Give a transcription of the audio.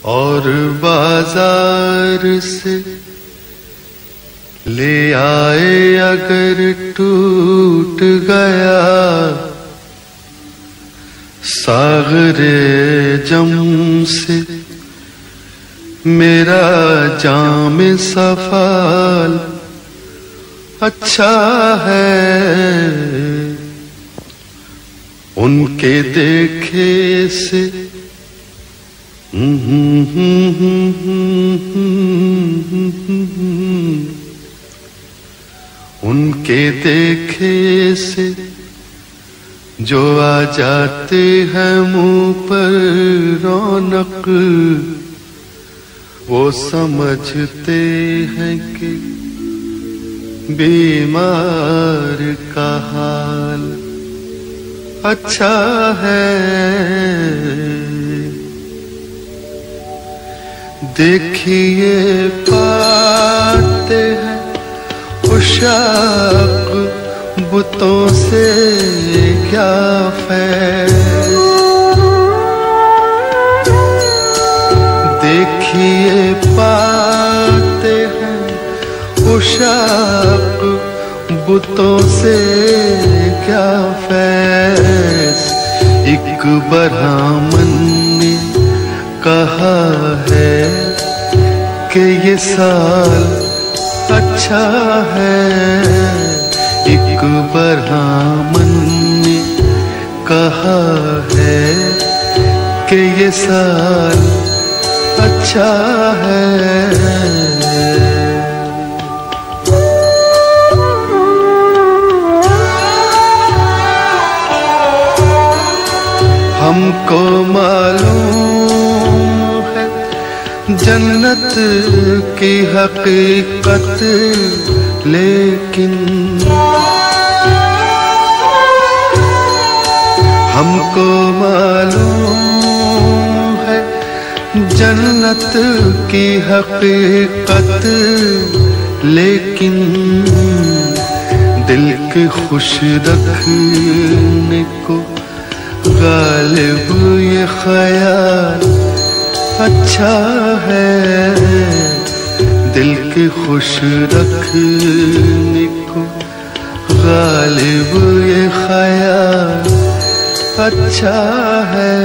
और बाजार से ले आए अगर टूट गया सागरे जम से मेरा जाम सफाल अच्छा है। उनके देखे से उनके देखे से जो आ जाते हैं मुंह पर रौनक, वो समझते हैं कि बीमार का हाल अच्छा है। देखिए पाते हैं उशाक बुतों से क्या फैज़। देखिए पाते हैं उशाक बुतों से क्या फैज़। एक ब्राह्मण ने कहा है कि ये साल अच्छा है। एक ब्राह्मण ने कहा है कि ये साल अच्छा है। हमको मालूम है जन्नत की हकीकत, लेकिन हमको मालूम है जन्नत की हकीकत, लेकिन दिल के खुश रखने को गालिब ये ख्याल अच्छा है। दिल के खुश रखने को गालिब ये ख्याल अच्छा है।